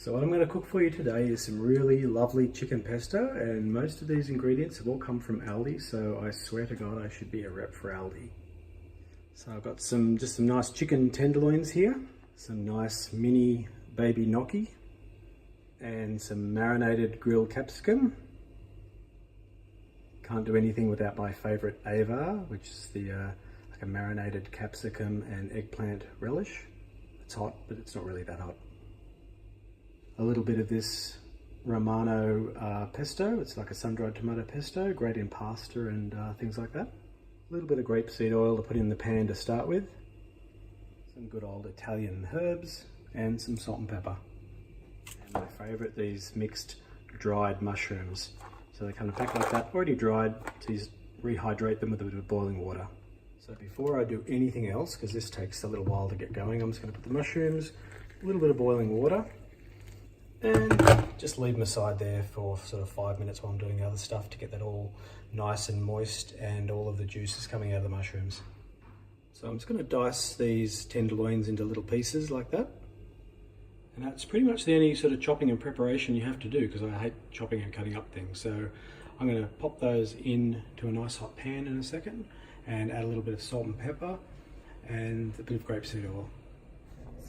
So what I'm going to cook for you today is some really lovely chicken pesto, and most of these ingredients have all come from Aldi, so I swear to God I should be a rep for Aldi. So I've got just some nice chicken tenderloins here, some nice mini baby gnocchi, and some marinated grilled capsicum. Can't do anything without my favourite Ajvar, which is the like a marinated capsicum and eggplant relish. It's hot, but it's not really that hot. A little bit of this Romano pesto. It's like a sun-dried tomato pesto, great in pasta and things like that. A little bit of grapeseed oil to put in the pan to start with. Some good old Italian herbs and some salt and pepper. And my favourite, these mixed dried mushrooms. So they come in a pack like that, already dried, so you just rehydrate them with a bit of boiling water. So before I do anything else, because this takes a little while to get going, I'm just going to put the mushrooms, a little bit of boiling water, and just leave them aside there for sort of 5 minutes while I'm doing the other stuff to get that all nice and moist and all of the juices coming out of the mushrooms. So I'm just going to dice these tenderloins into little pieces like that. And that's pretty much the only sort of chopping and preparation you have to do, because I hate chopping and cutting up things. So I'm going to pop those into a nice hot pan in a second and add a little bit of salt and pepper and a bit of grapeseed oil.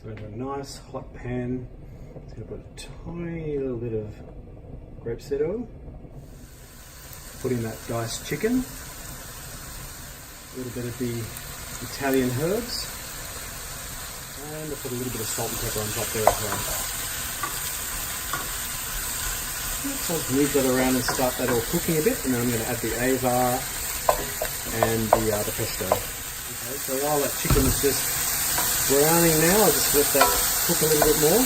So into a nice hot pan, I'm going to put a tiny little bit of grapeseed oil, put in that diced chicken, a little bit of the Italian herbs, and I'll put a little bit of salt and pepper on top there as well. So I'll move that around and start that all cooking a bit, and then I'm going to add the Ajvar and the pesto. Okay, so while that chicken is just browning now, I'll just let that cook a little bit more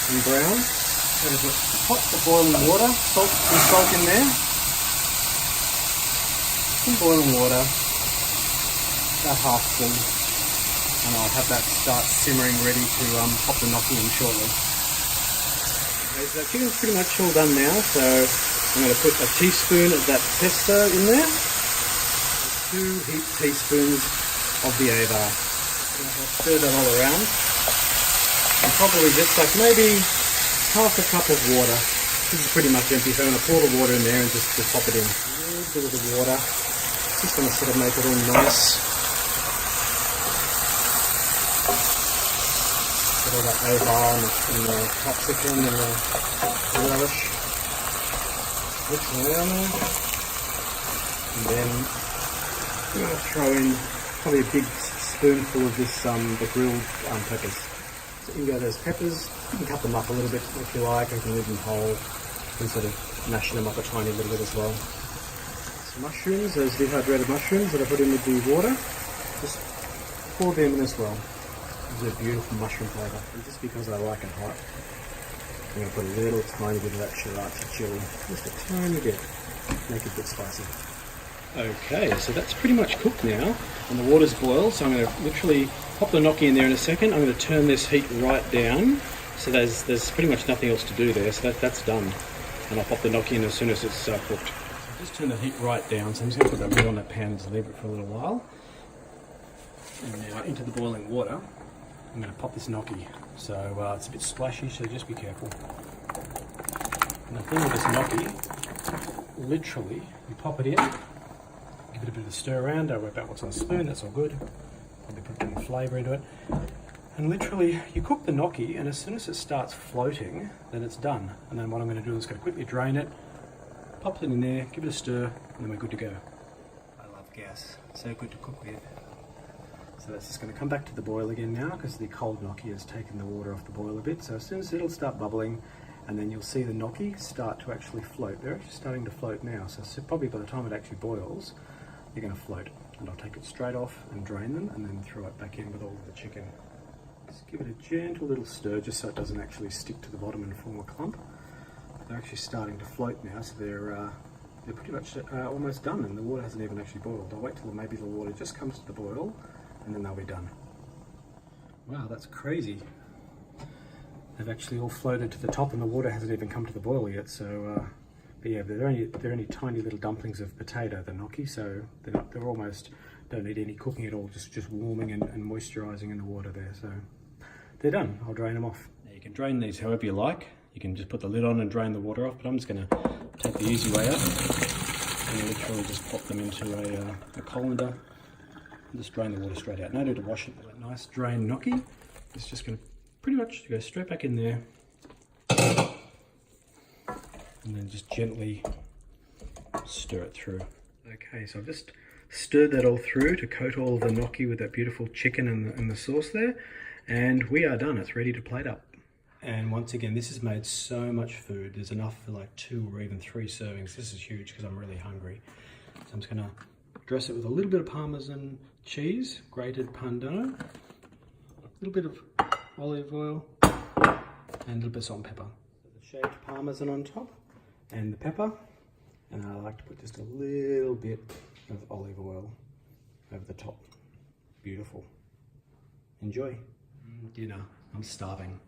and brown. I'm going to put hot boiling water, salt in there. Some boiling water, about half full. And I'll have that start simmering, ready to pop the gnocchi in shortly. Okay, so the chicken's pretty much all done now, so I'm going to put a teaspoon of that pesto in there, 2 heaped teaspoons of the Ajvar. I'll stir that all around, and probably just like maybe half a cup of water. This is pretty much empty, so I'm going to pour the water in there and just pop it in. A little bit of the water, just going to sort of make it all nice. All that Ajvar and the capsicum and the relish. Mix it around there. And then I'm going to throw in probably a big spoonful of this, the grilled peppers. So in go those peppers. You can cut them up a little bit if you like, or you can leave them whole and sort of mash them up a tiny little bit as well. Some mushrooms, those dehydrated mushrooms that I put in with the water, just pour them in as well. It's a beautiful mushroom flavour, and just because I like it hot, I'm going to put a little tiny bit of that sriracha chili, just a tiny bit, make it a bit spicy. Okay, so that's pretty much cooked now, and the water's boiled, so I'm going to literally pop the gnocchi in there in a second. I'm going to turn this heat right down, so there's pretty much nothing else to do there, so that's done. And I'll pop the gnocchi in as soon as it's cooked. So just turn the heat right down, so I'm just going to put that lid on that pan and just leave it for a little while. And now into the boiling water, I'm going to pop this gnocchi. So it's a bit splashy, so just be careful. And the thing with this gnocchi, literally, you pop it in, give it a bit of a stir around, don't worry about what's on the spoon, that's all good. Probably put a bit of flavour into it. And literally, you cook the gnocchi, and as soon as it starts floating, then it's done. And then what I'm going to do is go quickly drain it, pop it in there, give it a stir, and then we're good to go. I love gas, it's so good to cook with. So that's just going to come back to the boil again now, because the cold gnocchi has taken the water off the boil a bit. So as soon as it'll start bubbling, and then you'll see the gnocchi start to actually float. They're actually starting to float now, so probably by the time it actually boils, they're going to float. And I'll take it straight off and drain them, and then throw it back in with all of the chicken. Just give it a gentle little stir, just so it doesn't actually stick to the bottom and form a clump. They're actually starting to float now, so they're pretty much almost done, and the water hasn't even actually boiled. I'll wait till maybe the water just comes to the boil, and then they'll be done. Wow, that's crazy. They've actually all floated to the top and the water hasn't even come to the boil yet, so but yeah, they're only tiny little dumplings of potato, the gnocchi, so they're almost, don't need any cooking at all, just warming and moisturising in the water there, so they're done. I'll drain them off. There You can drain these however you like. You can just put the lid on and drain the water off, but I'm just going to take the easy way out and literally just pop them into a colander and just drain the water straight out. No need to wash it. Nice drained gnocchi. It's just going to pretty much go straight back in there and then just gently stir it through. Okay, so I've just stirred that all through to coat all of the gnocchi with that beautiful chicken and the sauce there, and we are done. It's ready to plate up. And once again, this has made so much food. There's enough for like 2 or even 3 servings. This is huge because I'm really hungry. So I'm just gonna dress it with a little bit of Parmesan cheese, grated pandano, a little bit of olive oil, and a little bit of salt and pepper. So the shaved Parmesan on top, and the pepper. And I like to put just a little bit of olive oil over the top. Beautiful. Enjoy. Dinner. I'm starving.